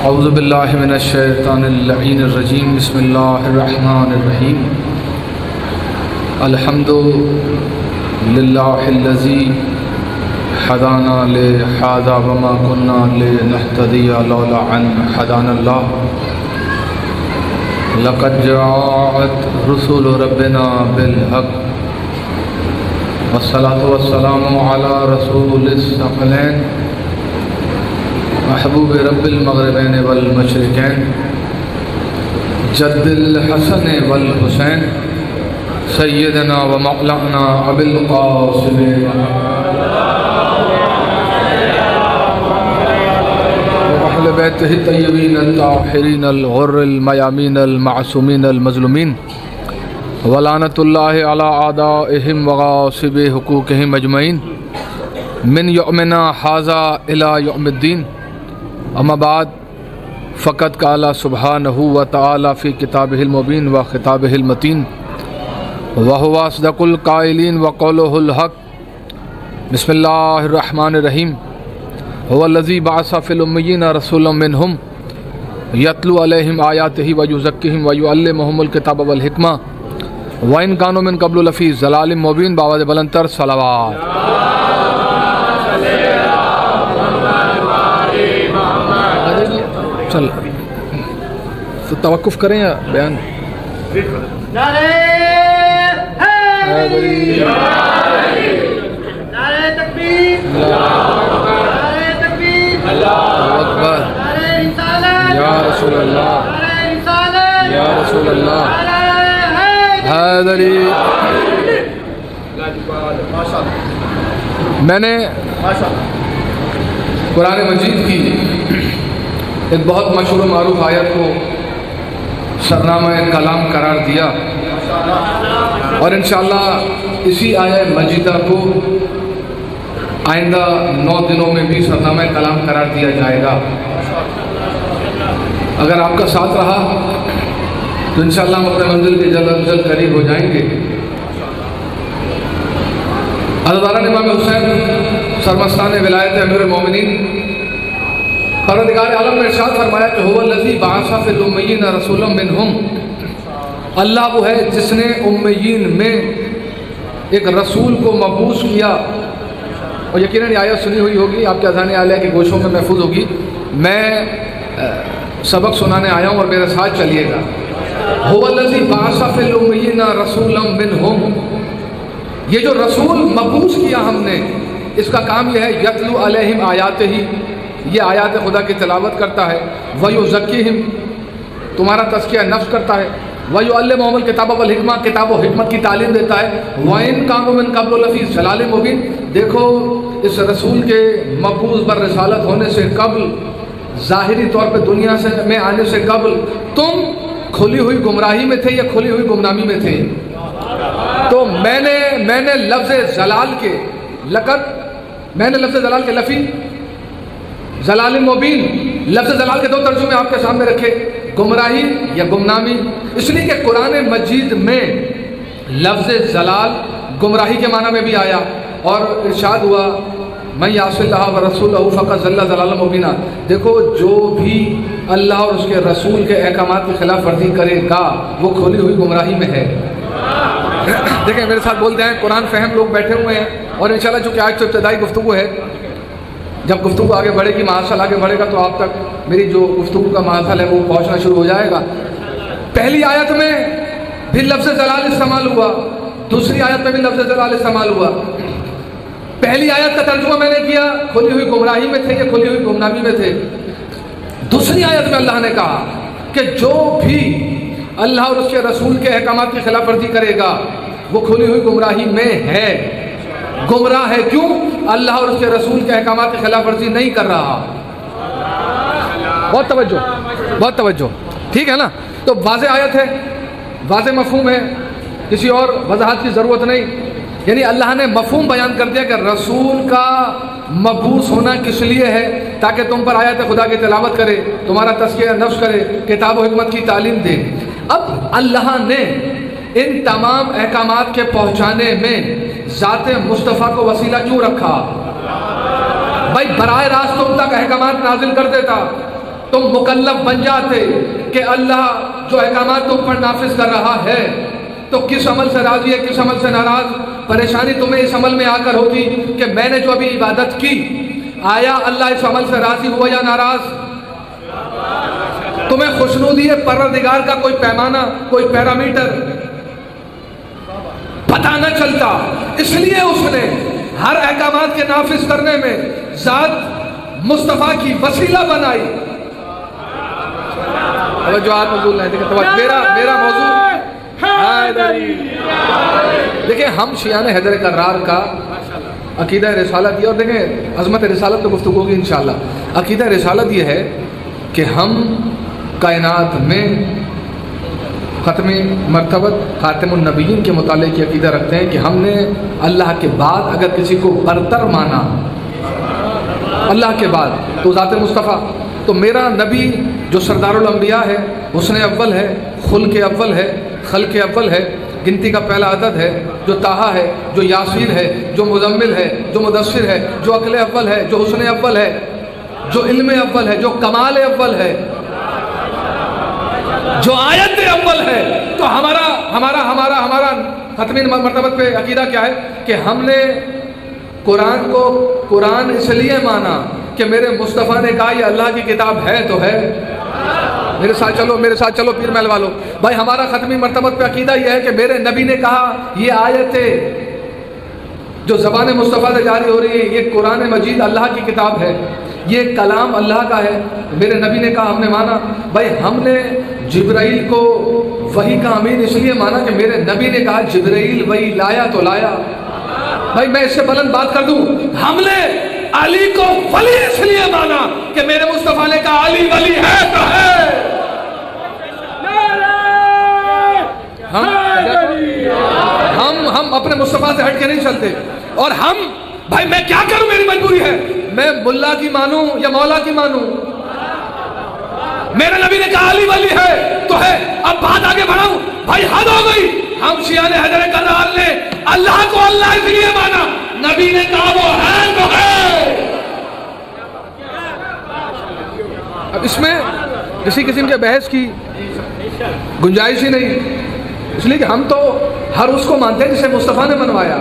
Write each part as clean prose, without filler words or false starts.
اعوذ باللہ من الشیطان اللعین الرجیم بسم اللہ الرحمن الرحیم الحمد للہ الذی ہدانا لہذا وما كنا لنہتدی لولا ان ہدانا اللہ لقد جاءت رسول ربنا بالحق والصلاة والسلام علی رسول الثقلین محبوب رب المغربین والمشرقین جد الحسن والحسین سیدنا و مولانا ابی القاسم واہل بیتہ الطیبین الطاہرین الغر المیامین المعصومین المظلومین ولعنۃ اللہ علی اعدائہم وغاصب حقوقہم اجمعین من یومنا ھذا الی یوم الدین اما بعد فقط قال سبحانہ وتعالی فی کتابہ المبین و خطابہ المتین وہو اصدق القائلین وقولہ الحق بسم اللہ الرحمن الرحیم هو الذی بعث فی الامیین رسولا منہم یتلو علیہم آیاتہ ویزکیہم ویعلمہم الکتاب والحکمہ وان کانوا من قبل لفی ضلال مبین باواز بلندتر صلوات. چل تو توقف کریں یا بیان؟ نعرہ حیدری، نعرہ تکبیر، نعرہ تکبیر، اللہ اکبر، نعرہ رسالت، یا رسول اللہ، نعرہ رسالت، یا رسول اللہ، نعرہ حیدری. میں نے قرآن مجید کی ایک بہت مشہور و معروف آیت کو سرنامہ کلام قرار دیا اور انشاءاللہ اسی آیت مجیدہ کو آئندہ 9 دنوں میں بھی سرنامہ کلام قرار دیا جائے گا. اگر آپ کا ساتھ رہا تو انشاءاللہ ہم اپنے منزل کے جلد از جلد قریب ہو جائیں گے. حضرت امام حسین سرمستان ولایت امیر المومنین پروردگار عالم نے ارشاد فرمایا کہ هو الذی بعث فی الامیین رسولا منہم، اللہ وہ ہے جس نے امیین میں ایک رسول کو مبعوث کیا. اور یقیناً یہ آیت سنی ہوئی ہوگی، آپ کے اذان عالیہ کے گوشوں میں محفوظ ہوگی. میں سبق سنانے آیا ہوں اور میرے ساتھ چلیے گا. هو الذی بعث فی الامیین رسولا منہم، یہ جو رسول مبعوث کیا ہم نے، اس کا کام یہ ہے یتلو علیہم آیاتہ، یہ آیات خدا کی تلاوت کرتا ہے، وَيُزَكِّهِمْ، تمہارا تزکیہ نفس کرتا ہے، وَيُعَلِّمُهُمُ الْكِتَابَ وَالْحِکْمَہ، کتاب و حکمت کی تعلیم دیتا ہے. وَإِن كَانُوا مِن قَبْلُ لَفِي ضَلَالٍ مُبِينٍ، دیکھو اس رسول کے مبعوث بر رسالت ہونے سے قبل، ظاہری طور پہ دنیا سے میں آنے سے قبل تم کھلی ہوئی گمراہی میں تھے یا کھلی ہوئی گمنامی میں تھے. تو میں نے لفظ ضلال کے لفی ضلال مبین، لفظ ضلال کے 2 ترجمے آپ کے سامنے رکھے، گمراہی یا گمنامی. اس لیے کہ قرآن مجید میں لفظ ضلال گمراہی کے معنی میں بھی آیا اور ارشاد ہوا من یعص اللہ ورسولہ فقد ضل ضلالا مبینا. دیکھو جو بھی اللہ اور اس کے رسول کے احکامات کی خلاف ورزی کرے گا وہ کھلی ہوئی گمراہی میں ہے. دیکھیں میرے ساتھ بولتے ہیں، قرآن فہم لوگ بیٹھے ہوئے ہیں اور انشاءاللہ چونکہ آج تو ابتدائی گفتگو ہے، جب گفتگو آگے بڑھے گی، محاصل آگے بڑھے گا تو آپ تک میری جو گفتگو کا محاصل ہے وہ پہنچنا شروع ہو جائے گا. پہلی آیت میں بھی لفظ ضلال استعمال ہوا، دوسری آیت میں بھی لفظ ضلال استعمال ہوا. پہلی آیت کا ترجمہ میں نے کیا کھلی ہوئی گمراہی میں تھے یا کھلی ہوئی گمنامی میں تھے. دوسری آیت میں اللہ نے کہا کہ جو بھی اللہ اور اس کے رسول کے احکامات کی خلاف ورزی کرے گا وہ کھلی ہوئی گمراہی میں ہے، گمراہ ہے. کیوں؟ اللہ اور اس کے رسول کے احکامات کی خلاف ورزی نہیں کر رہا. بہت توجہ، ٹھیک ہے نا؟ تو واضح آیت ہے، واضح مفہوم ہے، کسی اور وضاحت کی ضرورت نہیں. یعنی اللہ نے مفہوم بیان کر دیا کہ رسول کا مبعوث ہونا کس لیے ہے، تاکہ تم پر آیات خدا کی تلاوت کرے، تمہارا تزکیہ نفس کرے، کتاب و حکمت کی تعلیم دے. اب اللہ نے ان تمام احکامات کے پہنچانے میں ذات مصطفیٰ کو وسیلہ کیوں رکھا؟ بھائی براہ راست تم تک احکامات نازل کر دیتا، تم مکلف بن جاتے کہ اللہ جو احکامات تم پر نافذ کر رہا ہے تو کس عمل سے راضی ہے, کس عمل سے ناراض. پریشانی تمہیں اس عمل میں آ کر ہوتی کہ میں نے جو ابھی عبادت کی, آیا اللہ اس عمل سے راضی ہوا یا ناراض. تمہیں خوشنودی پروردگار کا کوئی پیمانہ, کوئی پیرامیٹر پتہ نہ چلتا, اس لیے اس نے ہر احکامات کے نافذ کرنے میں ذات مصطفیٰ کی وسیلہ بنائی. توجہ موضوع نہیں, میرا موضوع دیکھیں, ہم شیعان حیدر کرار کا عقیدہ رسالت یہ, اور دیکھیں عظمت رسالت تو گفتگو ہوگی انشاءاللہ. عقیدہ رسالت یہ ہے کہ ہم کائنات میں ختم مرتبت خاتم النبیین کے متعلق یہ عقیدہ رکھتے ہیں کہ ہم نے اللہ کے بعد اگر کسی کو برتر مانا, اللہ کے بعد, تو ذات مصطفیٰ. تو میرا نبی جو سردار الانبیاء ہے, حسن اول ہے, خلق اول ہے, خلق اول ہے, گنتی کا پہلا عدد ہے, جو طٰہٰ ہے, جو یاسین ہے, جو مزمل ہے, جو مدثر ہے, جو عقل اول ہے, جو حسن اول ہے, جو علم اول ہے, جو کمال اول ہے, جو آیت اول ہے. تو ہمارا ختمی مرتبت پہ عقیدہ کیا ہے کہ ہم نے قرآن کو قرآن اس لیے مانا کہ میرے مصطفیٰ نے کہا یہ اللہ کی کتاب ہے تو ہے. میرے ساتھ چلو پیر محل والو بھائی, ہمارا ختمی مرتبت پہ عقیدہ یہ ہے کہ میرے نبی نے کہا یہ آیتیں جو زبان مصطفیٰ سے جاری ہو رہی ہے یہ قرآن مجید اللہ کی کتاب ہے, یہ کلام اللہ کا ہے. میرے نبی نے کہا, ہم نے مانا. بھائی ہم نے جبرائیل کو وحی کا امین اس لیے مانا کہ میرے نبی نے کہا جبرائیل وحی لایا تو لایا. بھائی میں اس سے بلند بات کر دوں, ہم نے علی کو ولی اس لیے مانا کہ میرے مصطفیٰ نے کہا علی ولی ہے تو ہے. ہم اپنے مصطفیٰ سے ہٹ کے نہیں چلتے. اور ہم بھائی میں کیا کروں, میری مجبوری ہے, میں ملا کی مانوں یا مولا کی مانوں. میرے نبی نے کہا علی ولی ہے تو ہے. اب بات آگے بڑھاؤں بھائی, حد ہو گئی. ہم شیعان حیدر کرار نے اللہ کو اللہ اس لیے مانا, نبی نے کہا وہ ہے تو ہے. اب اس میں کسی قسم کے بحث کی گنجائش ہی نہیں, اس لیے کہ ہم تو ہر اس کو مانتے ہیں جسے مصطفیٰ نے منوایا.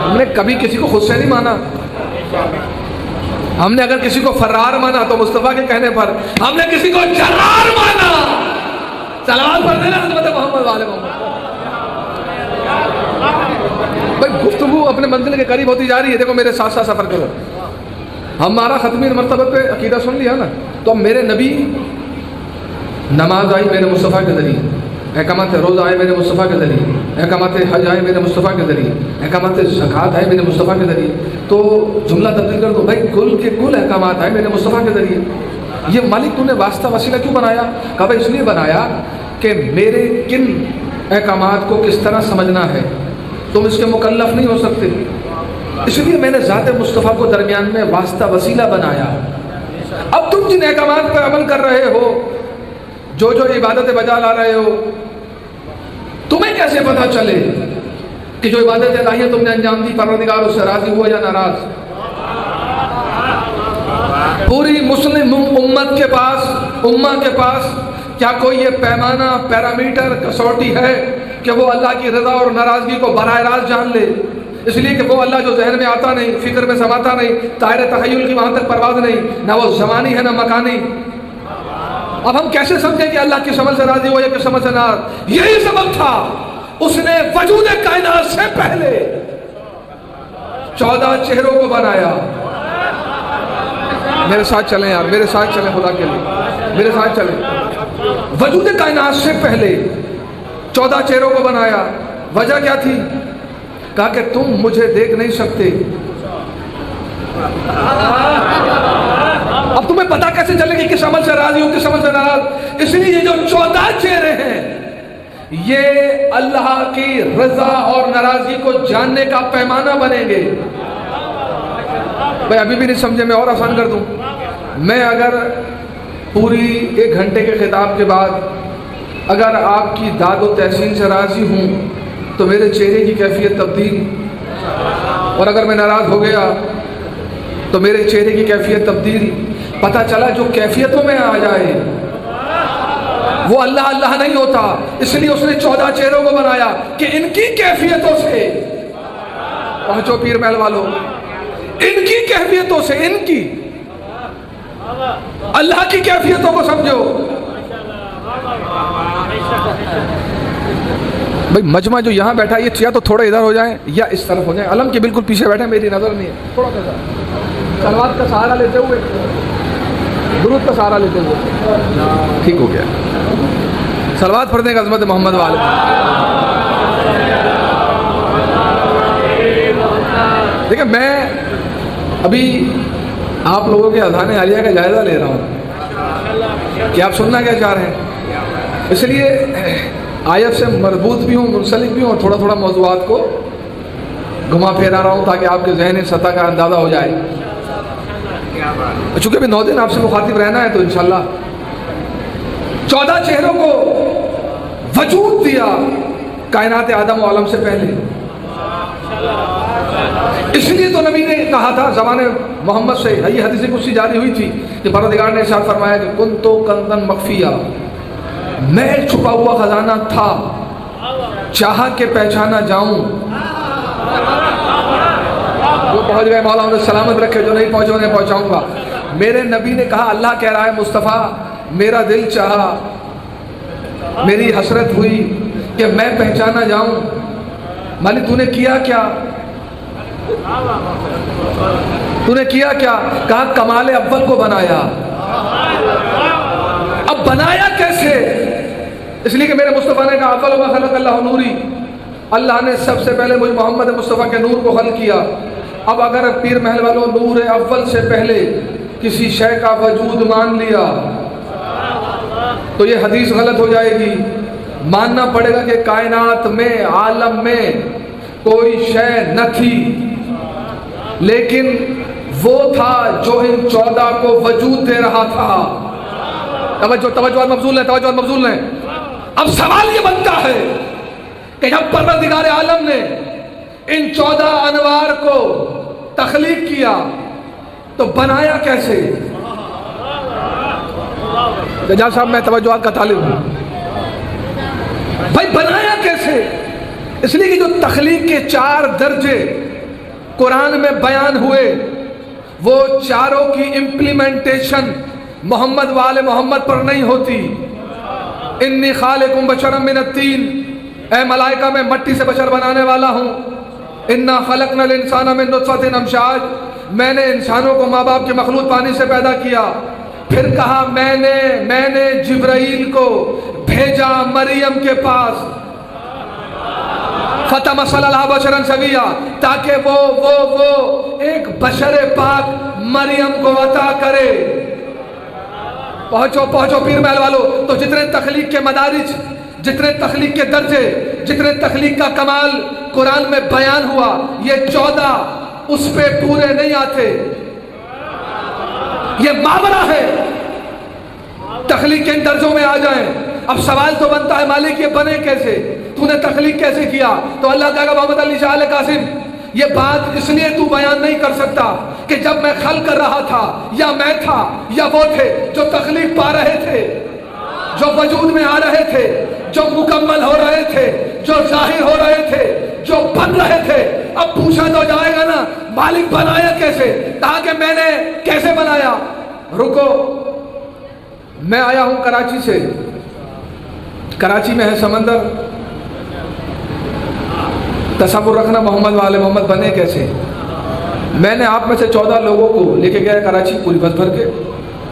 ہم نے کبھی کسی کو خود سے نہیں مانا. ہم نے اگر کسی کو فرار مانا تو مصطفیٰ کے کہنے پر, ہم نے کسی کو جرار مانا. صلوات پڑھ دینا حضرت محمد والے محمد. بھائی گفتگو اپنے منزل کے قریب ہوتی جا رہی ہے. دیکھو میرے ساتھ ساتھ سفر کرو. ہمارا ختمی مرتبہ پہ عقیدہ سن لیا نا, تو میرے نبی نماز آئی میرے مصطفیٰ کے ذریعے, احکامات روزہ آئے میرے مصطفیٰ کے ذریعے, احکامات حج آئے میرے مصطفیٰ کے ذریعے, احکامات زکوٰۃ آئے میرے مصطفیٰ کے ذریعے. تو جملہ تبدیل کر دو بھائی, کل کے کل احکامات آئے میرے مصطفیٰ کے ذریعے. یہ مالک تو نے واسطہ وسیلہ کیوں بنایا؟ کہا بھائی اس لیے بنایا کہ میرے کن احکامات کو کس طرح سمجھنا ہے, تم اس کے مکلف نہیں ہو سکتے. اس لیے میں نے ذات مصطفیٰ کو درمیان میں واسطہ وسیلہ بنایا. اب تم جن احکامات پر عمل کر رہے ہو, جو عبادتیں بجا لا رہے ہو, تمہیں کیسے پتہ چلے کہ جو عبادت الہیہ تم نے انجام دی پروردگار اس سے راضی ہوا یا ناراض؟ پوری مسلم امت کے پاس کیا کوئی یہ پیمانہ, پیرامیٹر, کسوٹی ہے کہ وہ اللہ کی رضا اور ناراضگی کو براہ راست جان لے؟ اس لیے کہ وہ اللہ جو ذہن میں آتا نہیں, فکر میں سماتا نہیں, طائر تخیل کی وہاں تک پرواز نہیں, نہ وہ زمانی ہے نہ مکانی. اب ہم کیسے سمجھیں کہ اللہ کس عمل سے راضی ہو یا کس عمل سے ناراض؟ یہی سبب تھا اس نے وجود کائنات سے پہلے 14 چہروں کو بنایا. میرے ساتھ چلیں یار, میرے ساتھ چلیں, خدا کے لیے میرے ساتھ چلیں. وجود کائنات سے پہلے 14 چہروں کو بنایا. وجہ کیا تھی؟ کہا کہ تم مجھے دیکھ نہیں سکتے. اب تمہیں پتا کیسے چلے کہ کس عمل سے راضی ہوں, کس عمل سے ناراض؟ اس لیے یہ جو 14 چہرے ہیں یہ اللہ کی رضا اور ناراضگی کو جاننے کا پیمانہ بنیں گے. بھائی ابھی بھی نہیں سمجھے, میں اور آسان کر دوں. میں اگر پوری 1 گھنٹے کے خطاب کے بعد اگر آپ کی داد و تحسین سے راضی ہوں تو میرے چہرے کی کیفیت تبدیل, اور اگر میں ناراض ہو گیا تو میرے چہرے کی کیفیت تبدیل. پتہ چلا جو کیفیتوں میں آ جائے وہ اللہ اللہ نہیں ہوتا، اس لیے اس نے 14 چہروں کو بنایا کہ ان کی کیفیتوں سے پہنچو پیر محل والوں، ان کی کیفیتوں سے، ان کی اللہ کی کیفیتوں کو سمجھو۔ بھئی مجمع جو یہاں بیٹھا یہ یا تو تھوڑا ادھر ہو جائیں یا اس طرف ہو جائیں، علم کے بالکل پیچھے بیٹھے، میری نظر نہیں ہے، تھوڑا سا صلوات کا سہارا لیتے ہوئے، درود کا سہارا لیتے ہوئے، ٹھیک ہو گیا۔ صلوات پڑھنے کا عظمت محمد والے۔ دیکھیں میں ابھی آپ لوگوں کے اذان عالیہ کا جائزہ لے رہا ہوں کہ آپ سننا کیا چاہ رہے ہیں، اس لیے آیت سے مربوط بھی ہوں، منسلک بھی ہوں، اور تھوڑا تھوڑا موضوعات کو گھما پھیرا رہا ہوں تاکہ آپ کے ذہنی سطح کا اندازہ ہو جائے۔ چونکہ ابھی 9 دن آپ سے مخاطب رہنا ہے تو انشاءاللہ 14 چہروں کو وجود دیا کائنات آدم و عالم سے پہلے، اس لیے تو نبی نے کہا تھا زبان محمد سے، یہ حدیث قدسی جاری ہوئی تھی کہ پروردگار نے ارشاد فرمایا کہ کنت کنزا مخفیہ، میں ایک چھپا ہوا خزانہ تھا، چاہا کہ پہچانا جاؤں، جو پہنچ گئے مولا انہیں سلامت رکھے، جو نہیں پہنچے انہیں پہنچاؤں گا۔ میرے نبی نے کہا اللہ کہہ رہا ہے مصطفیٰ میرا دل چاہا، میری حسرت ہوئی کہ میں پہچانا جاؤں، مالی تو نے کیا کیا، تو نے کیا کیا؟ کہا کمال اول کو بنایا۔ اب بنایا کیسے؟ اس لیے کہ میرے مصطفیٰ نے کہا اول ما خلق اللہ نوری، اللہ نے سب سے پہلے مجھ محمد مصطفیٰ کے نور کو خلق کیا۔ اب اگر پیر محل والوں نور اول سے پہلے کسی شے کا وجود مان لیا تو یہ حدیث غلط ہو جائے گی، ماننا پڑے گا کہ کائنات میں، عالم میں کوئی شے نہ تھی، لیکن وہ تھا جو ان 14 کو وجود دے رہا تھا۔ توجہ مبذول لیں۔ اب سوال یہ بنتا ہے کہ جب پروردگار عالم نے ان 14 انوار کو تخلیق کیا تو بنایا کیسے؟ جناب صاحب میں توجہات کا طالب ہوں، بھائی بنایا کیسے؟ اس لیے کہ جو تخلیق کے 4 درجے قرآن میں بیان ہوئے وہ چاروں کی امپلیمنٹیشن محمد والے محمد پر نہیں ہوتی۔ انی خالق بشرا من الطین، اے ملائکہ میں مٹی سے بشر بنانے والا ہوں۔ انا خلقنا الانسان من نطفۃ امشاج، میں نے انسانوں کو ماں باپ کے مخلوط پانی سے پیدا کیا۔ پھر کہا میں نے جبرائیل کو بھیجا مریم کے پاس، فتمثل لها بشرا سویا، تاکہ وہ ایک بشر پاک مریم کو عطا کرے۔ پہنچو پیر محل والو۔ تو جتنے تخلیق کے مدارج، جتنے تخلیق کے درجے، جتنے تخلیق کا کمال قرآن میں بیان ہوا، یہ 14 اس پہ پورے نہیں آتے، یہ ماورا ہے، تخلیق کے ان درجوں میں آ جائیں۔ اب سوال تو بنتا ہے مالک یہ بنے کیسے، تو نے تخلیق کیسے کیا؟ تو اللہ کہے گا محمد علی شاہ قاسم یہ بات اس لیے تو بیان نہیں کر سکتا کہ جب میں خلق کر رہا تھا یا میں تھا یا وہ تھے جو تخلیق پا رہے تھے، جو وجود میں آ رہے تھے، جو مکمل ہو رہے تھے، جو ظاہر ہو رہے تھے، جو بن رہے تھے۔ اب پوچھا تو جائے گا نا مالک بنایا کیسے؟ کہا کہ میں نے کیسے بنایا؟ رکو، میں آیا ہوں کراچی سے، کراچی میں ہے سمندر، تصور رکھنا محمد والے محمد بنے کیسے؟ میں نے آپ میں سے 14 لوگوں کو لے کے گیا کراچی، پوری بس بھر کے،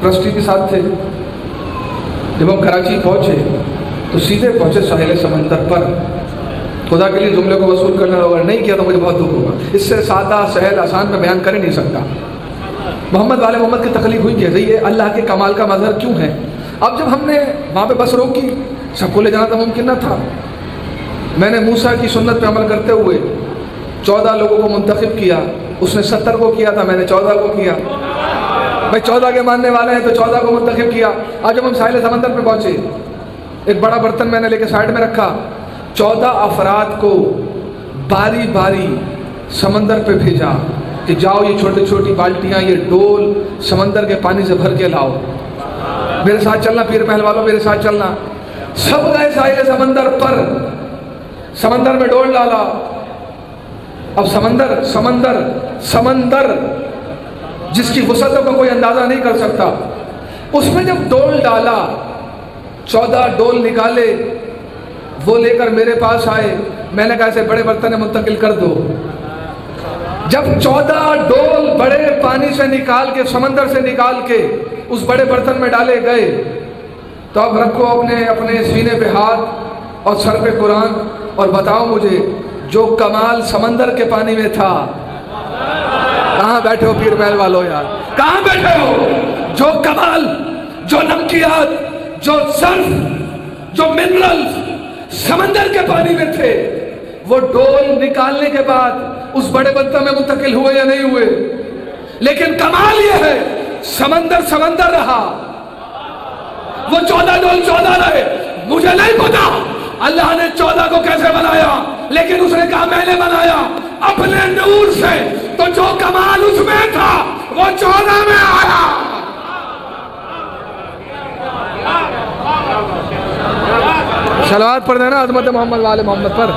ٹرسٹی کے ساتھ تھے۔ جب ہم کراچی پہنچے تو سیدھے پہنچے ساحل سمندر پر۔ خدا کے لیے جملے کو وصول کرنا ہوگا، نہیں کیا تو مجھے بہت دکھ ہوگا، اس سے سادہ سہل آسان میں بیان کر ہی نہیں سکتا۔ محمد والے محمد کی تخلیق ہوئی کیسے؟ یہ اللہ کے کمال کا مظہر کیوں ہے؟ اب جب ہم نے وہاں پہ بس روکی، سب کو لے جانا تو ممکن نہ تھا، میں نے موسیٰ کی سنت پہ عمل کرتے ہوئے 14 لوگوں کو منتخب کیا۔ اس نے 70 کو کیا تھا، میں نے 14 کو کیا۔ بھائی 14 کے ماننے والے ہیں تو 14 کو منتخب کیا۔ آج جب ہم ساحل سمندر پہ پہنچے، ایک بڑا برتن میں نے لے کے سائڈ میں رکھا، 14 افراد کو باری باری سمندر پہ بھیجا، کہ جاؤ یہ چھوٹی چھوٹی بالٹیاں، یہ ڈول سمندر کے پانی سے بھر کے لاؤ، میرے ساتھ چلنا پیر محل والوں، میرے ساتھ چلنا۔ سب گئے ساحل سمندر پر، سمندر میں ڈول ڈالا۔ اب سمندر جس کی وسعتوں کا کوئی اندازہ نہیں کر سکتا، اس میں جب ڈول ڈالا 14 ڈول نکالے، وہ لے کر میرے پاس آئے، میں نے کہا ایسے بڑے برتن میں منتقل کر دو۔ جب 14 ڈول بڑے پانی سے نکال کے، سمندر سے نکال کے اس بڑے برتن میں ڈالے گئے، تو اب رکھو اپنے سینے پہ ہاتھ اور سر پہ قرآن اور بتاؤ مجھے جو کمال سمندر کے پانی میں تھا، کہاں بیٹھے ہو پیر محل والو یار، کہاں بیٹھے ہو؟ جو کمال، جو نمکیات، جو صرف، جو منرلز سمندر کے پانی میں تھے، وہ ڈول نکالنے کے بعد اس بڑے برتن میں منتقل ہوئے یا نہیں ہوئے؟ لیکن کمال یہ ہے سمندر رہا، وہ 14 ڈول 14 رہے۔ مجھے نہیں پتا اللہ نے 14 کو کیسے بنایا، لیکن اس نے کہا میں نے بنایا اپنے نور سے، تو جو کمال اس میں تھا وہ 14 میں آیا۔ صلوات پڑھ دینا عظمت محمد والے محمد پر۔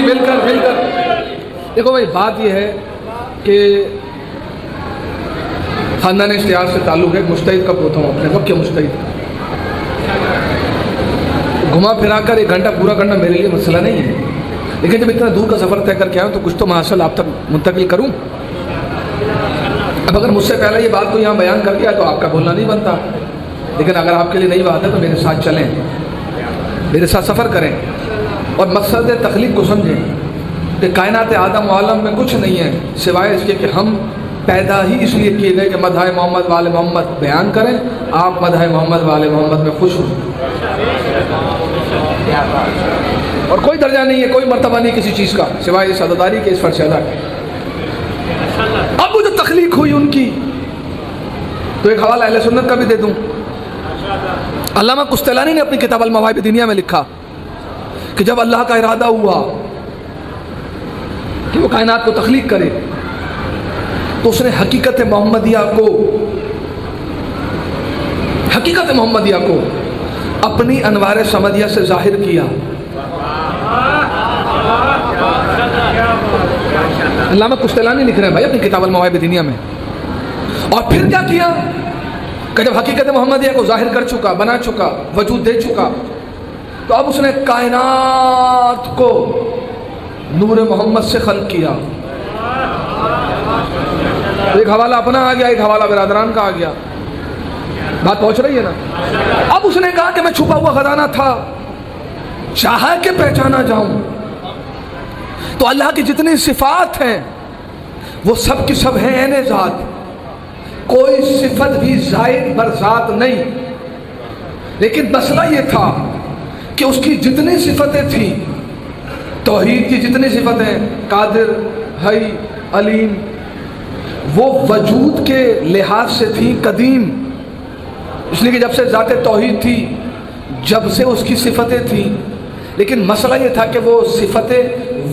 مل کر دیکھو بھائی، بات یہ ہے کہ خاندان اشتہار سے تعلق ہے، مجتہد کا پوتا ہوں اپنے وقت کے مجتہد، گھما پھرا کر 1 گھنٹہ پورا کرنا میرے لیے مسئلہ نہیں ہے، لیکن جب اتنا دور کا سفر طے کر کے آؤں تو کچھ تو محاصل آپ تک منتقل کروں۔ اب اگر مجھ سے پہلے یہ بات کو یہاں بیان کر دیا تو آپ کا بولنا نہیں بنتا، لیکن اگر آپ کے لیے نئی بات ہے تو میرے ساتھ چلیں، میرے ساتھ سفر کریں اور مقصد تخلیق کو سمجھیں کہ کائنات آدم و عالم میں کچھ نہیں ہے سوائے اس کے کہ ہم پیدا ہی اس لیے کیے گئے کہ مدح محمد والے محمد بیان کریں، آپ مدح محمد والے محمد میں خوش ہوں، اور کوئی درجہ نہیں ہے، کوئی مرتبہ نہیں کسی چیز کا سوائے اس عزاداری کے، اس فرش ادا کے۔ اب وہ جو تخلیق ہوئی ان کی، تو ایک حوالہ اہل سنت کا بھی دے دوں۔ علامہ قسطلانی نے اپنی کتاب المواہب دینیہ میں لکھا کہ جب اللہ کا ارادہ ہوا کہ وہ کائنات کو تخلیق کرے، تو اس نے حقیقت محمدیہ کو اپنی انوار سمدیہ سے ظاہر کیا۔ علامہ قسطلانی لکھ رہے ہیں بھائی اپنی کتاب المواہب دینیہ میں، اور پھر کیا کیا کہ جب حقیقت محمدیہ کو ظاہر کر چکا، بنا چکا، وجود دے چکا، تو اب اس نے کائنات کو نور محمد سے خلق کیا۔ ایک حوالہ اپنا آ گیا، ایک حوالہ برادران کا آ گیا، بات پہنچ رہی ہے نا؟ اب اس نے کہا کہ میں چھپا ہوا خزانہ تھا، چاہا کہ پہچانا جاؤں، تو اللہ کی جتنی صفات ہیں وہ سب کی سب ہیں عین ذات، کوئی صفت بھی زائد بر ذات نہیں، لیکن مسئلہ یہ تھا کہ اس کی جتنی صفتیں تھیں، توحید کی جتنی صفتیں، قادر، حی، علیم، وہ وجود کے لحاظ سے تھیں قدیم، اس لیے کہ جب سے ذات توحید تھی، جب سے اس کی صفتیں تھیں، لیکن مسئلہ یہ تھا کہ وہ صفتیں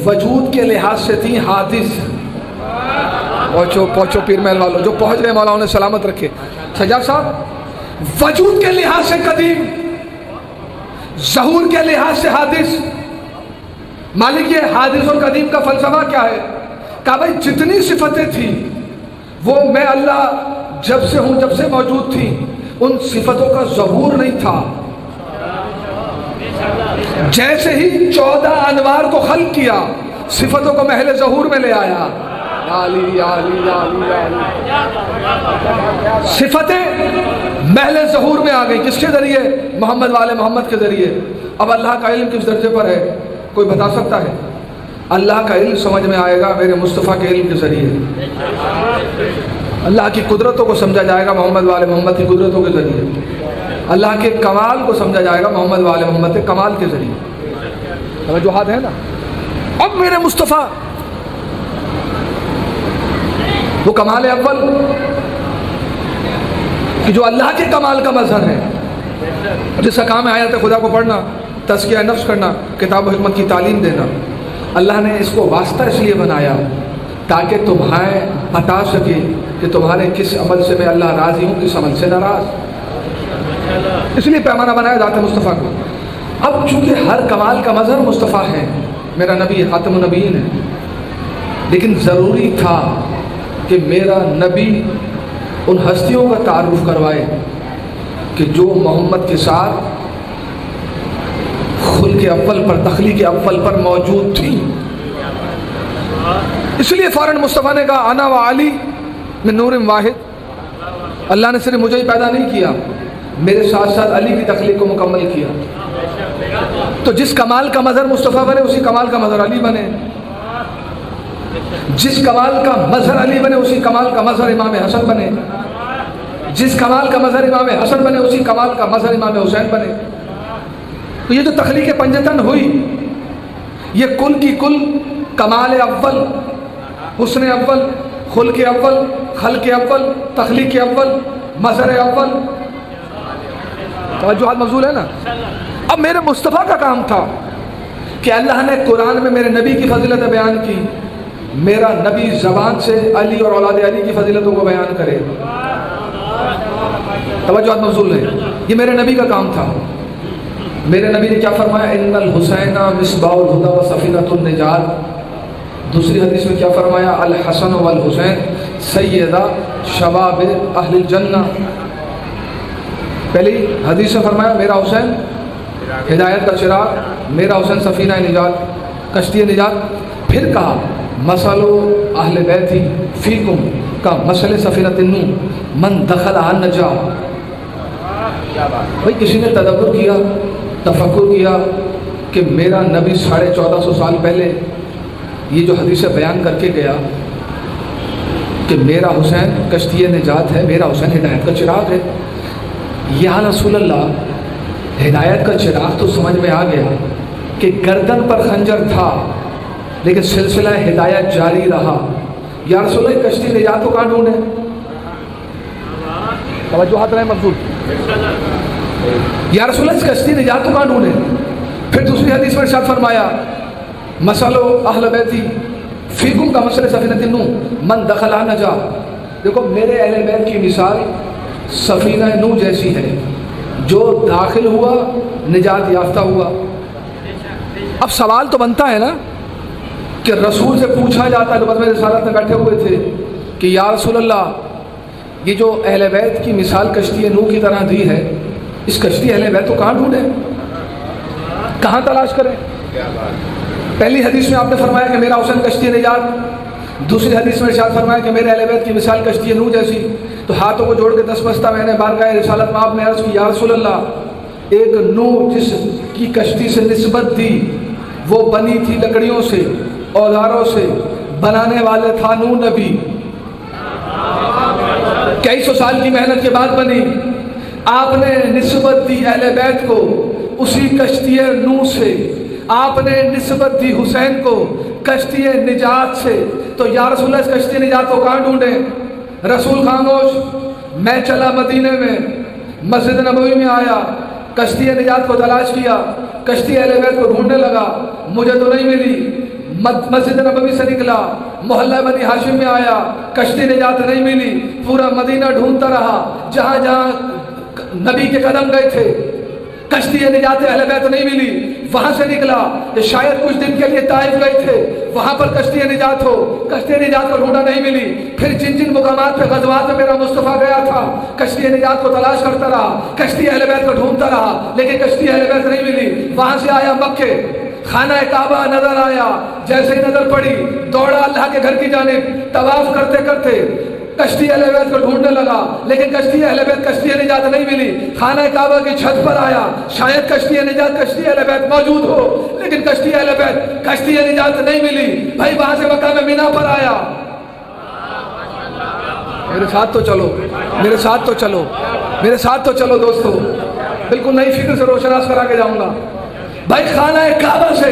وجود کے لحاظ سے تھیں حادث۔ پہنچو پیر محل والوں، جو پہنچ رہے مولا انہیں سلامت رکھے۔ سجاد صاحب، وجود کے لحاظ سے قدیم، ظہور کے لحاظ سے حادث۔ مالک یہ حادث اور قدیم کا فلسفہ کیا ہے؟ کہا بھائی جتنی صفتیں تھیں وہ میں اللہ جب سے ہوں، جب سے موجود تھی، ان صفتوں کا ظہور نہیں تھا۔ جیسے ہی 14 انوار کو خلق کیا، صفتوں کو محل ظہور میں لے آیا، علی علی علی علی، صفتیں محل ظہور میں آ گئی، کس کے ذریعے؟ محمد والے محمد کے ذریعے۔ اب اللہ کا علم کس درجے پر ہے کوئی بتا سکتا ہے؟ اللہ کا علم سمجھ میں آئے گا میرے مصطفیٰ کے علم کے ذریعے، اللہ کی قدرتوں کو سمجھا جائے گا محمد والے محمد کی قدرتوں کے ذریعے، اللہ کے کمال کو سمجھا جائے گا محمد والے محمد کے کمال کے ذریعے۔ توجہات ہے نا؟ اب میرے مصطفیٰ وہ کمال اول کہ جو اللہ کے کمال کا مظہر ہے، جس کا کام ہے آیت خدا کو پڑھنا، تزکیہ نفس کرنا، کتاب و حکمت کی تعلیم دینا. اللہ نے اس کو واسطہ اس لیے بنایا تاکہ تمہیں بتا سکے کہ تمہارے کس عمل سے میں اللہ راضی ہوں، کس عمل سے ناراض. اس لیے پیمانہ بنایا ذات مصطفیٰ کو. اب چونکہ ہر کمال کا مظہر مصطفیٰ ہے، میرا نبی خاتم النبیین ہے، لیکن ضروری تھا کہ میرا نبی ان ہستیوں کا تعارف کروائے کہ جو محمد کے ساتھ خلق اول پر، تخلیق اول پر موجود تھی. اس لیے فوراً مصطفیٰ نے کہا انا و علی من نور واحد. اللہ نے صرف مجھے ہی پیدا نہیں کیا، میرے ساتھ ساتھ علی کی تخلیق کو مکمل کیا. تو جس کمال کا مظہر مصطفیٰ بنے اسی کمال کا مظہر علی بنے، جس کمال کا مظہر علی بنے اسی کمال کا مظہر امام حسن بنے، جس کمال کا مظہر امام حسن بنے اسی کمال کا مظہر امام حسین بنے. تو یہ جو تخلیق پنجتن ہوئی، یہ کل کی کل کمال اول، حسن اول، خلق اول، خلق اول، تخلیق اول، مظہر اول. توجہات مبذول ہے نا. اب میرے مصطفیٰ کا کام تھا کہ اللہ نے قرآن میں میرے نبی کی فضیلت بیان کی، میرا نبی زبان سے علی اور اولاد علی کی فضیلتوں کو بیان کرے. توجہات مبذول ہے. یہ میرے نبی کا کام تھا. میرے نبی نے کیا فرمایا؟ ان الحسین مصباح الہدی و سفینۃ النجات. دوسری حدیث میں کیا فرمایا؟ الحسن والحسین سیدہ شباب اہل الجنہ. پہلی حدیث سے فرمایا میرا حسین ہدایت کا چراغ، میرا حسین سفینہ نجات، کشتی نجات. پھر کہا مثل اہل بیتی فیکم کا مثل سفینۃ النوح من دخلها نجا. بھائی کسی نے تدبر کیا، تفکر کیا کہ میرا نبی 1450 سال پہلے یہ جو حدیث بیان کر کے گیا کہ میرا حسین کشتی نجات ہے، میرا حسین ہدایت کا چراغ ہے. یا رسول اللہ، ہدایت کا چراغ تو سمجھ میں آ گیا کہ گردن پر خنجر تھا لیکن سلسلہ ہدایت جاری رہا. یا رسول اللہ کشتی نجات کو کہاں ڈھونڈے؟ توجہات رہے مقصود. یا رسول اللہ کشتی نجات کو کہاں ڈھونڈے؟ پھر دوسری حدیث میں ارشاد فرمایا مثل اہل بیتی فیکم کا مثل سفینۃ النوح من دخلها نجا. دیکھو میرے اہل بیت کی مثال سفینہ نوح جیسی ہے، جو داخل ہوا نجات یافتہ ہوا. اب سوال تو بنتا ہے نا کہ رسول سے پوچھا جاتا ہے، جو بس میں رسالت میں بیٹھے ہوئے تھے کہ یا رسول اللہ یہ جو اہل بیت کی مثال کشتی نوح کی طرح دی ہے، اس کشتی اہل بیت کو کہاں ڈھونڈیں، کہاں تلاش کریں؟ پہلی حدیث میں آپ نے فرمایا کہ میرا حسین کشتی نجات، دوسری حدیث میں ارشاد فرمایا کہ میرے اہل بیت کی مثال کشتی نوح جیسی. تو ہاتھوں کو جوڑ کے دستبستہ میں نے بارگاہ رسالت میں آپ نے عرض کی یا رسول اللہ ایک نوح جس کی کشتی سے نسبت دی وہ بنی تھی لکڑیوں سے، اوزاروں سے، بنانے والے تھا نوح نبی، کئی سو سال کی محنت کے بعد بنی. آپ نے نسبت دی اہل بیت کو اسی کشتی نوح سے، آپ نے نسبت دی حسین کو کشتی نجات سے. تو یا رسول اللہ اس کشتی نجات کو کہاں ڈھونڈیں؟ رسول خاموش. میں چلا مدینے میں، مسجد نبوی میں آیا، کشتی نجات کو تلاش کیا، کشتی اہل بیت کو ڈھونڈنے لگا، مجھے تو نہیں ملی. مسجد نبوی سے نکلا، محلہ بنی ہاشم میں آیا، کشتی نجات نہیں ملی. پورا مدینہ ڈھونڈتا رہا، جہاں جہاں نبی کے قدم گئے تھے کشتی نجات اہل بیت نہیں ملی. وہاں سے نکلا کہ شاید کچھ دن کے لیے طائف گئے تھے، وہاں پر کشتی نجات ہو، کشتی نجات کو ڈھونڈا نہیں ملی. پھر جن جن مقامات پہ غزوات میں میرا مصطفیٰ گیا تھا کشتی نجات کو تلاش کرتا رہا، کشتی اہل بیت کو ڈھونڈتا رہا، لیکن کشتی اہل بیت نہیں ملی. وہاں سے آیا مکے، خانہ کعبہ نظر آیا، جیسے ہی نظر پڑی دوڑا اللہ کے گھر کی جانب، طواف کرتے کرتے کشتی اہل بیت کو ڈھونڈنے لگا، لیکن کشتی اہل بیت کشتی نجات نہیں ملی. خانہ کعبہ کی چھت پر آیا، شاید کشتی نجات کشتی اہل بیت موجود ہو، لیکن کشتی اہل بیت کشتی نجات نہیں ملی. بھائی وہاں سے مقام مینا پر آیا. میرے ساتھ تو چلو، میرے ساتھ تو چلو، میرے ساتھ تو چلو دوستو، بالکل نئی فکر سے روشناس کرا کے جاؤں گا. بھائی خانہ کعبہ سے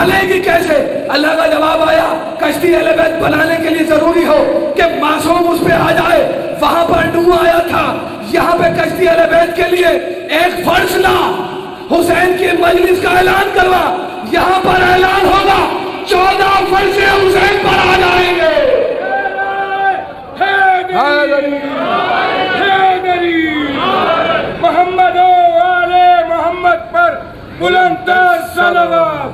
بنے گی کیسے؟ اللہ کا جواب آیا کشتی اہل بیت بنانے کے لیے ضروری ہو کہ معصوم اس پہ آ جائے. وہاں پر نوح آیا تھا, یہاں پہ کشتی اہل بیت کے لیے ایک فرش لا, حسین کی مجلس کا اعلان کروا, یہاں پر اعلان ہوگا 14 فرش حسین پر آ جائیں گے. محمد و آل محمد پر بلند تر صلوات.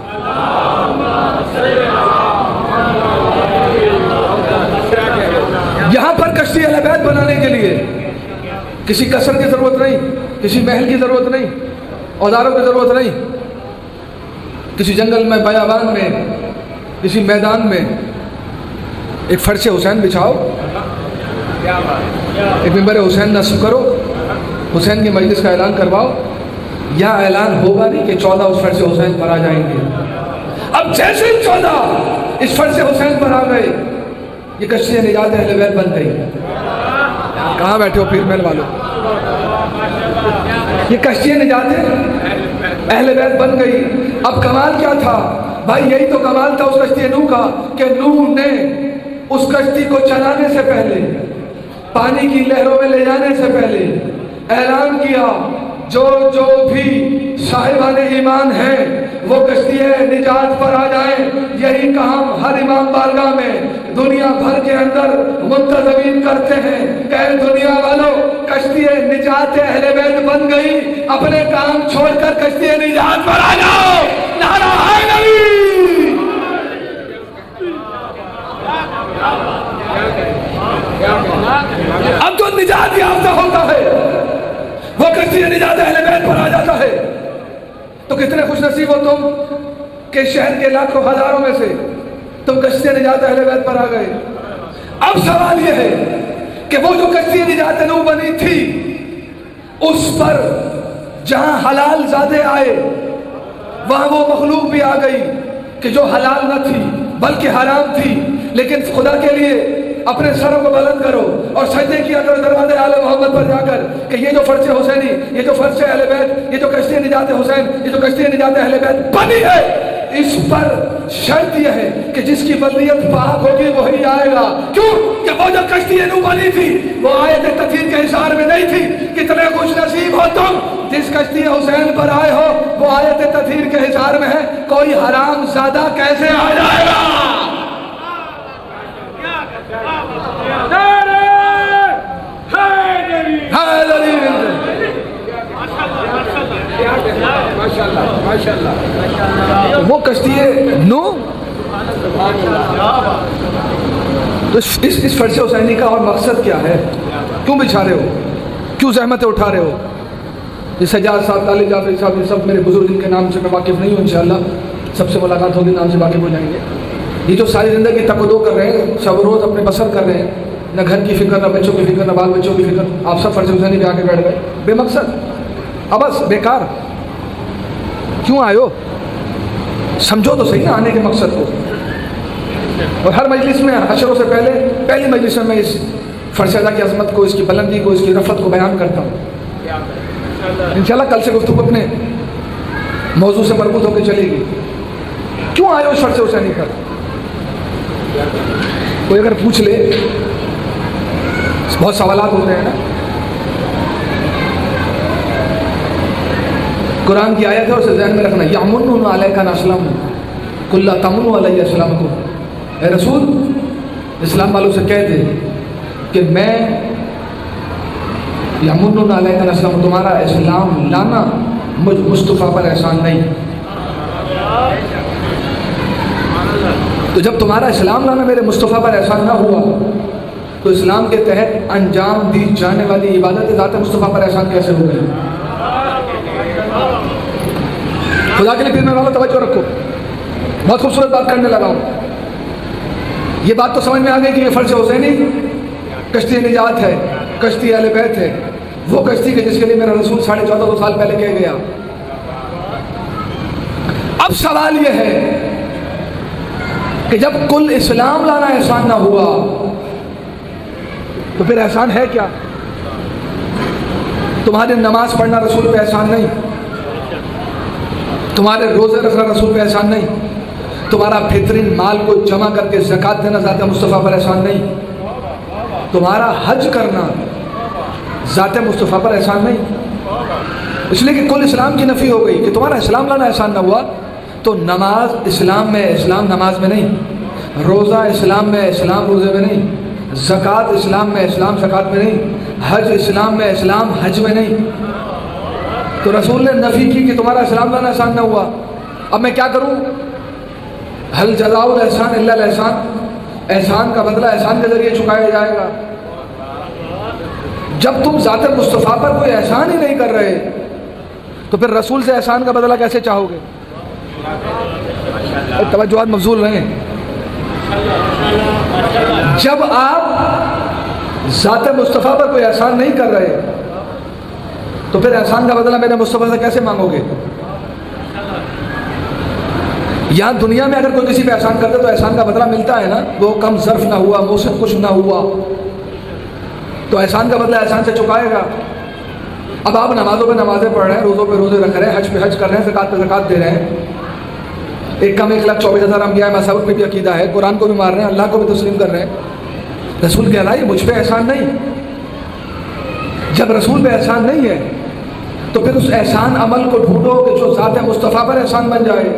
یہاں پر کشتی اہل بیت بنانے کے لیے کسی کسر کی ضرورت نہیں, کسی محل کی ضرورت نہیں, اوزاروں کی ضرورت نہیں. کسی جنگل میں, بیابان میں, کسی میدان میں ایک فرش حسین بچھاؤ, ایک منبر حسین نصب کرو, حسین کی مجلس کا اعلان کرواؤ. یہاں اعلان ہوگا نہیں کہ 14 اس فرش حسین پر آ جائیں گے. اب جیسے 14 اس فرش حسین پر آ گئے, یہ کشتی نجات اہل بیت بن گئی. کہاں بیٹھے ہو پیر محل والوں؟ یہ کشتی نجات اہل بیت بن گئی. اب کمال کیا تھا بھائی؟ یہی تو کمال تھا اس کشتی نوح کا کہ نوح نے اس کشتی کو چلانے سے پہلے, پانی کی لہروں میں لے جانے سے پہلے اعلان کیا جو بھی صاحبان ایمان ہیں وہ کشتی نجات پر آ جائیں. یہی کام ہر امام بارگاہ میں دنیا بھر کے اندر منتظمین کرتے ہیں کہ اے دنیا والوں, کشتی نجات اہل بیت بن گئی, اپنے کام چھوڑ کر کشتی نجات پر آ جاؤ. نعرہ حیدری. اب جو نجات یافتہ ہوتا ہے وہ کشتی نجات اہل بیت پر آ جاتا ہے. تو کتنے خوش نصیب ہو تم کہ شہر کے لاکھوں ہزاروں میں سے تم کشتی نجات اہل بیت پر آ گئے. اب سوال یہ ہے کہ وہ جو کشتی نجات نوح بنی تھی اس پر جہاں حلال زادے آئے وہاں وہ مخلوق بھی آ گئی کہ جو حلال نہ تھی بلکہ حرام تھی. لیکن خدا کے لیے اپنے سروں کو بلند کرو اور سجدے کیا کرو دروازے آل محمد پر جا کر کہ یہ جو فرش حسینی, یہ جو فرش اہل بیت, یہ جو کشتی نجات حسین, یہ جو کشتی نجات اہل بیت بنی ہے, اس پر شرط یہ ہے کہ جس کی بلدیت پاک ہوگی وہی آئے گا. کیوں کہ وہ جو کشتی نوح بنی تھی وہ آیت تطہیر کے حصار میں نہیں تھی. کتنے خوش نصیب ہو تم جس کشتی حسین پر آئے ہو وہ آیت تطہیر کے حصار میں ہے. کوئی حرام زادہ کیسے آ جائے گا؟ وہ کشتی نوح. تو اس فرش حسینی کا اور مقصد کیا ہے؟ کیوں بچھا رہے ہو؟ کیوں زحمتیں اٹھا رہے ہو؟ یہ سجاد صاحب, طالب جعفری صاحب, یہ سب میرے بزرگ جن کے نام سے میں واقف نہیں ہوں, انشاءاللہ سب سے ملاقات ہوگی, نام سے واقف ہو جائیں گے. یہ جو ساری زندگی تک و دو کر رہے ہیں, شب روز اپنے بسر کر رہے ہیں, نہ گھر کی فکر, نہ بچوں کی فکر, نہ بال بچوں کی فکر, آپ سب فرض حسینی پہ آ کے بیٹھ گئے بے مقصد. اب بس بیکار. کیوں آئے ہو؟ سمجھو تو صحیح نا آنے کے مقصد کو. اور ہر مجلس میں حشروں سے پہلی مجلس میں میں اس فرشدہ کی عظمت کو, اس کی بلندی کو, اس کی رفعت کو بیان کرتا ہوں. انشاءاللہ کل سے گفتگو اپنے موضوع سے مربوط ہو کے چلے گی. کیوں آئے ہو فرش حسینی پر؟ کوئی اگر پوچھ لے, بہت سوالات ہوتے ہیں نا. قرآن کی آیت ہے, اسے ذہن میں رکھنا. یامنون علیک ان اسلموا قل لا تمنوا علی اسلامکم. اے رسول, اسلام والوں سے کہہ دے کہ میں یامنون علیک ان اسلموا, تمہارا اسلام لانا مجھ مصطفیٰ پر احسان نہیں. تو جب تمہارا اسلام لانا میرے مصطفیٰ پر احسان نہ ہوا تو اسلام کے تحت انجام دی جانے والی عبادت ذات مصطفیٰ پر احسان کیسے ہو گئی؟ خدا کے لیے پھر میں والا توجہ رکھو. بہت خوبصورت بات کرنے لگا ہوں. یہ بات تو سمجھ میں آ گئی کہ یہ فرش حسینی کشتی نجات ہے, کشتی اہل بیت ہے, وہ کشتی کہ جس کے لیے میرا رسول 1450 سال پہلے کہہ گیا. اب سوال یہ ہے کہ جب کل اسلام لانا احسان نہ ہوا تو پھر احسان ہے کیا؟ تمہارے نماز پڑھنا رسول پہ احسان نہیں, تمہارے روزے رکھنا رسول پہ احسان نہیں, تمہارا بہترین مال کو جمع کر کے زکوٰۃ دینا ذات مصطفیٰ پر احسان نہیں. تمہارا حج کرنا ذات مصطفیٰ پر احسان نہیں. اس لیے کہ کل اسلام کی نفی ہو گئی کہ تمہارا اسلام لانا احسان نہ ہوا. تو نماز اسلام میں اسلام نماز میں نہیں، روزہ اسلام میں اسلام روزے میں نہیں، زکوٰۃ اسلام میں اسلام زکوٰۃ میں نہیں، حج اسلام میں اسلام حج میں نہیں. تو رسول نے نفی کی کہ تمہارا اسلام لانا احسان نہ ہوا. اب میں کیا کروں؟ حل جزاء الاحسان الا الاحسان، احسان کا بدلہ احسان کے ذریعے چکایا جائے گا. جب تم ذات مصطفیٰ پر کوئی احسان ہی نہیں کر رہے تو پھر رسول سے احسان کا بدلہ کیسے چاہو گے؟ توجہات مبذول رہیں. جب آپ ذات مصطفیٰ پر کوئی احسان نہیں کر رہے تو پھر احسان کا بدلہ میرے مصطفیٰ سے کیسے مانگو گے؟ یہاں دنیا میں اگر کوئی کسی پہ احسان کرتا تو احسان کا بدلہ ملتا ہے نا، وہ کم ظرف نہ ہوا، موسم کچھ نہ ہوا، تو احسان کا بدلہ احسان سے چکائے گا. اب آپ نمازوں پہ نمازیں پڑھ رہے ہیں، روزوں پہ روزے رکھ رہے ہیں، حج پہ حج کر رہے ہیں، زکوٰۃ پہ زکوٰۃ دے رہے ہیں. ایک کم 1,24,000 انبیاء مسابق میں بھی عقیدہ ہے، قرآن کو بھی مار رہے ہیں، اللہ کو بھی تسلیم کر رہے ہیں. رسول کہہ رہا ہے مجھ پہ احسان نہیں. جب رسول پہ احسان نہیں ہے تو پھر اس احسان عمل کو ڈھونڈو کہ جو ذات مصطفیٰ پر احسان بن جائے.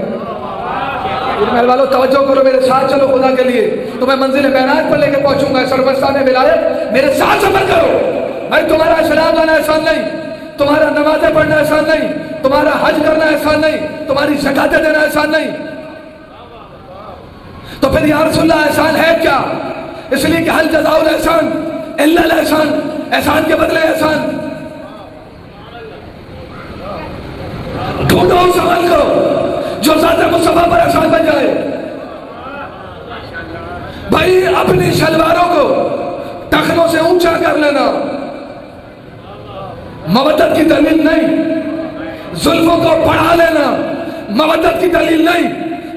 محل والوں توجہ کرو، میرے ساتھ چلو خدا کے لیے، تو میں منزل معراج پر لے کے پہنچوں گا. سربستان ولایت میرے ساتھ سفر کرو. بھائی تمہارا اسلام لانا احسان نہیں، تمہارا نمازیں پڑھنا احسان نہیں، تمہارا حج کرنا احسان نہیں، تمہاری زکاتیں دینا احسان نہیں. تو پھر یا رسول اللہ احسان ہے کیا؟ اس لیے کہ حل جزاء الاحسان الا الاحسان، احسان کے بدلے احسان. ڈھونڈو اس عمل کو جو ذات مصطفیٰ پر احسان بن جائے. بھائی اپنی شلواروں کو ٹخنوں سے اونچا کر لینا مودت کی دلیل نہیں، زلفوں کو بڑھا لینا مودت کی دلیل نہیں،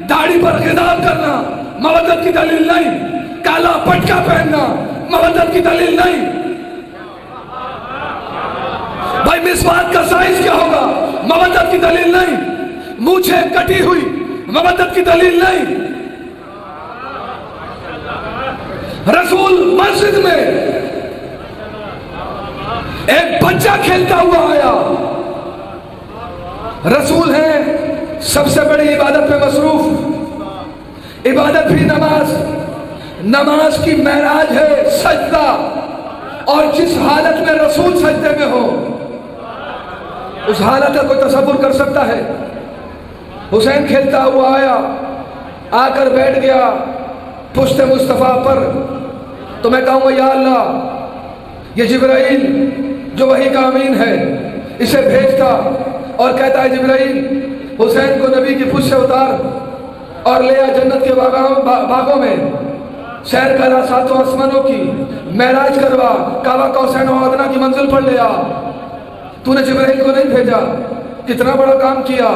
داڑھی پر خضاب کرنا مودت کی دلیل نہیں، کالا پٹکا پہننا مودت کی دلیل نہیں. بھائی مسواک کا سائز کیا ہوگا مودت کی دلیل نہیں، مونچھیں کٹی ہوئی مودت کی دلیل نہیں. رسول مسجد میں ایک بچہ کھیلتا ہوا آیا. رسول ہیں سب سے بڑی عبادت میں مصروف، عبادت بھی نماز. نماز کی معراج ہے سجدہ، اور جس حالت میں رسول سجدے میں ہو اس حالت کا کوئی تصور کر سکتا ہے؟ حسین کھیلتا ہوا آیا، آ کر بیٹھ گیا پشت مصطفیٰ پر. تو میں کہوں گا یا اللہ یہ جبرائیل جو وحی کا امین ہے اسے بھیجتا اور کہتا ہے جبرائیل حسین کو نبی کی پشت سے اتار اور لے آ جنت کے باغوں میں سیر کرا، ساتوں آسمانوں کی معراج کروا، کعبہ قوسین و ادنیٰ کی منزل پر لے آ. تو نے جبرائیل کو نہیں بھیجا، کتنا بڑا کام کیا.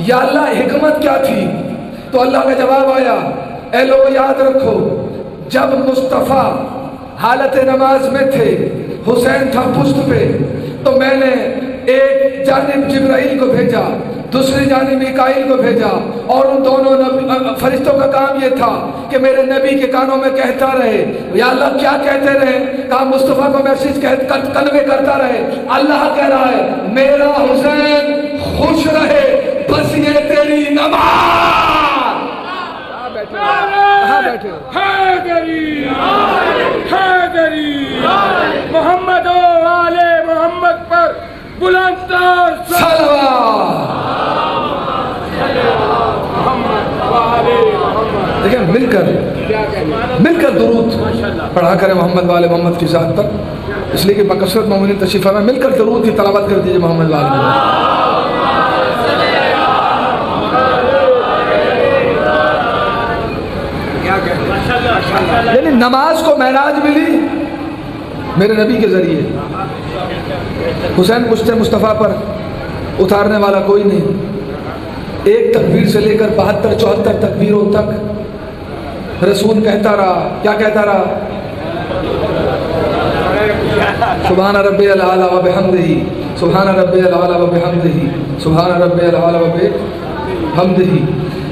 یا اللہ حکمت کیا تھی؟ تو اللہ کا جواب آیا، اے لوگ یاد رکھو جب مصطفیٰ حالت نماز میں تھے، حسین تھا پشت پہ، تو میں نے ایک جانب جبرائیل کو بھیجا، دوسری جانب میکائیل کو بھیجا، اور ان دونوں فرشتوں کا کام یہ تھا کہ میرے نبی کے کانوں میں کہتا رہے. یا اللہ کیا کہتے رہے؟ کہا مصطفیٰ کو میسج کنوے کرتا رہے. اللہ کہہ رہا ہے میرا حسین خوش رہے، بس یہ تیری نماز. کہاں بیٹھے ہو؟ حیدری حیدری محمد و آل محمد پر بلند صلوات. دیکھیں مل کر درود پڑھا کریں محمد والے محمد کی ذات پر. اس لیے کہ بکثرت مومنین تشریف میں مل کر درود کی تلاوت کر دیجئے محمد والے. یعنی نماز کو معراج ملی میرے نبی کے ذریعے. حسین پشت مصطفیٰ پر اتارنے والا کوئی نہیں. ایک تکبیر سے لے کر 72-74 تکبیروں تک رسول کہتا رہا. کیا کہتا رہا؟ سبحان ربی الاعلی و بحمدہ، سبحان ربی الاعلی و بحمدہ، سبحان ربی الاعلی و بحمدہ.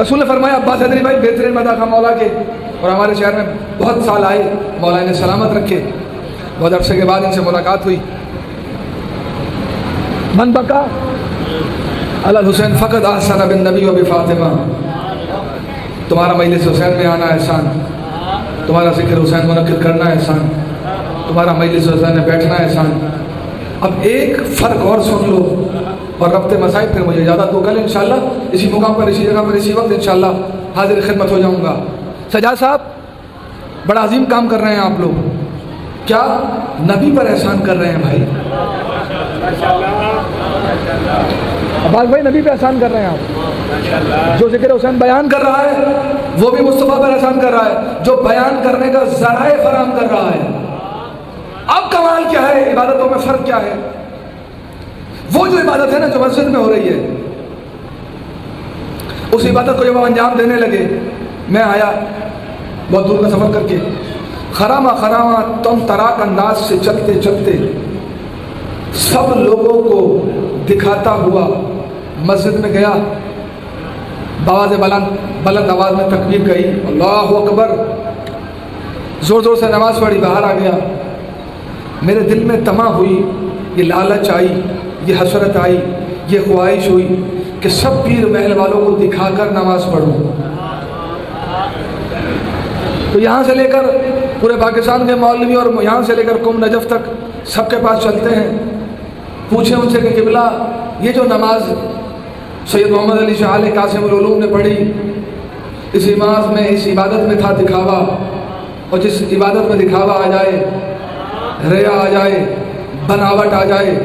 رسول نے فرمایا عباس حیدری بھائی بہترین مداح کا مولا کے، اور ہمارے شہر میں بہت سال آئے، مولا نے سلامت رکھے۔ بہت عرصے کے بعد ان سے ملاقات ہوئی۔ من بکا علی الحسین فقط احسن بالنبی و بفاطمہ، تمہارا مجلس حسین میں آنا احسان، تمہارا ذکر حسین منعقد کرنا احسان، تمہارا مجلس حسین میں بیٹھنا احسان۔ اب ایک فرق اور سن لو اور ربط مسائل، پھر مجھے اجازت دو، کل انشاءاللہ اسی مقام پر، اسی جگہ پر، اسی وقت انشاءاللہ حاضر خدمت ہو جاؤں گا۔ سجاد صاحب بڑا عظیم کام کر رہے ہیں آپ لوگ، کیا نبی پر احسان کر رہے ہیں بھائی؟ عباس بھائی نبی پہ احسان کر رہے ہیں آپ۔ جو ذکر حسین بیان کر رہا ہے وہ بھی مصطفیٰ پر احسان کر رہا ہے، جو بیان کرنے کا ذرائع فراہم کر رہا ہے۔ اب کمال کیا ہے، عبادتوں میں فرق کیا ہے؟ وہ جو عبادت ہے نا جو مسجد میں ہو رہی ہے، اس عبادت کو جب ہم انجام دینے لگے، میں آیا بہت دور کا سفر کر کے، خرامہ خرامہ تم تراک انداز سے چلتے چلتے سب لوگوں کو دکھاتا ہوا مسجد میں گیا، بآواز بلند آواز میں تکبیر کہی، اللہ اکبر، زور زور سے نماز پڑھی، باہر آ گیا۔ میرے دل میں طمع ہوئی، یہ لالچ آئی، یہ حسرت آئی، یہ خواہش ہوئی کہ سب پیر محل والوں کو دکھا کر نماز پڑھوں۔ تو یہاں سے لے کر پورے پاکستان کے مولوی اور یہاں سے لے کر قم نجف تک سب کے پاس چلتے ہیں، پوچھیں ان سے کہ قبلہ یہ جو نماز سید محمد علی شاہ علیہ قاسم العلوم نے پڑھی، اس نماز میں، اس عبادت میں تھا دکھاوا، اور جس عبادت میں دکھاوا آ جائے، ریا آ جائے، بناوٹ آ جائے،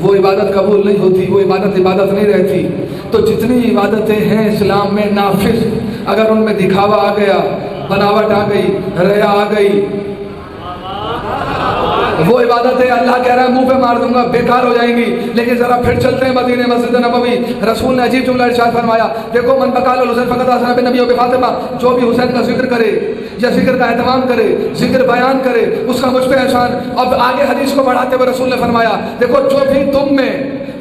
وہ عبادت قبول نہیں ہوتی، وہ عبادت نہیں رہتی۔ تو جتنی عبادتیں ہیں اسلام میں نافذ، اگر ان میں دکھاوا آ گیا، بناوٹ آ گئی، ریا آ گئی، وہ عبادتیں اللہ کہہ رہا ہے منہ پہ مار دوں گا، بیکار ہو جائیں گی۔ لیکن ذرا پھر چلتے ہیں مدینہ مسجد نبوی، رسول نے عجیب جملہ ارشاد فرمایا، دیکھو من بقال الحسین فقط احسن بالنبی و بفاطمہ، جو بھی حسین کا ذکر کرے یا ذکر کا اہتمام کرے، ذکر بیان کرے، اس کا مجھ پہ احسان۔ اب آگے حدیث کو بڑھاتے ہوئے رسول نے فرمایا، دیکھو جو بھی تم میں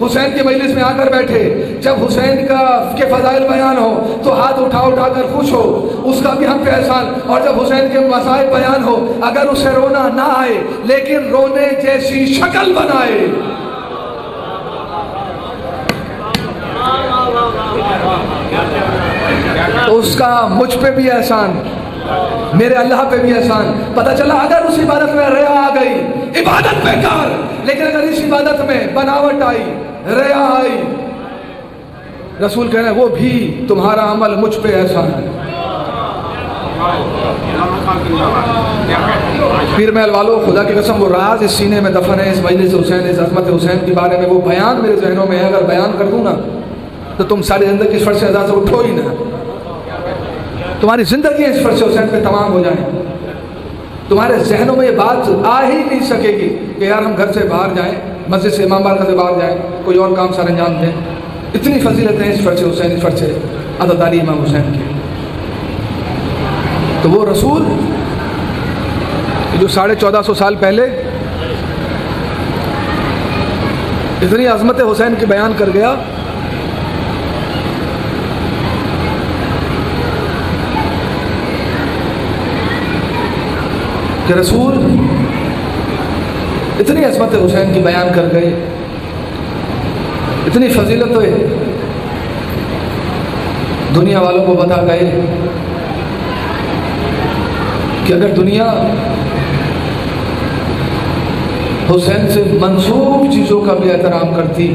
حسین کی مجلس میں آ کر بیٹھے، جب حسین کے فضائل بیان ہو تو ہاتھ اٹھا کر خوش ہو، اس کا بھی ہم پہ احسان، اور جب حسین کے مسائل بیان ہو، اگر اسے رونا نہ آئے لیکن رونے جیسی شکل بنائے، تو اس کا مجھ پہ بھی احسان، میرے اللہ پہ بھی احسان۔ پتہ چلا اگر اس عبادت میں ریا آ گئی، عبادت بیکار، لیکن اگر اس عبادت میں بناوٹ آئی، ریا آئی، رسول کہہ رہے ہیں وہ بھی تمہارا عمل مجھ پہ احسان ہے۔ پیر محل والوں، خدا کی قسم وہ راز اس سینے میں دفن ہے، اس مجلس حسین، اس عظمت حسین کے بارے میں وہ بیان میرے ذہنوں میں ہے، اگر بیان کر دوں نا تو تم ساری زندگی اس فرش اعزاز سے اٹھو ہی نہ، تمہاری زندگی اس فرش حسین پہ تمام ہو جائیں، تمہارے ذہنوں میں یہ بات آ ہی نہیں سکے گی کہ یار ہم گھر سے باہر جائیں، مسجد سے امام بارگاہ سے باہر جائیں، کوئی اور کام سر انجام دیں۔ اتنی فضیلتیں اس فرش حسین، اس فرش عزاداری امام حسین کی۔ تو وہ رسول جو 1450 سال پہلے اتنی عظمت حسین کی بیان کر گیا، کہ رسول اتنی عظمت حسین کی بیان کر گئے، اتنی فضیلتیں دنیا والوں کو بتا گئے کہ اگر دنیا حسین سے منسوب چیزوں کا بھی احترام کرتی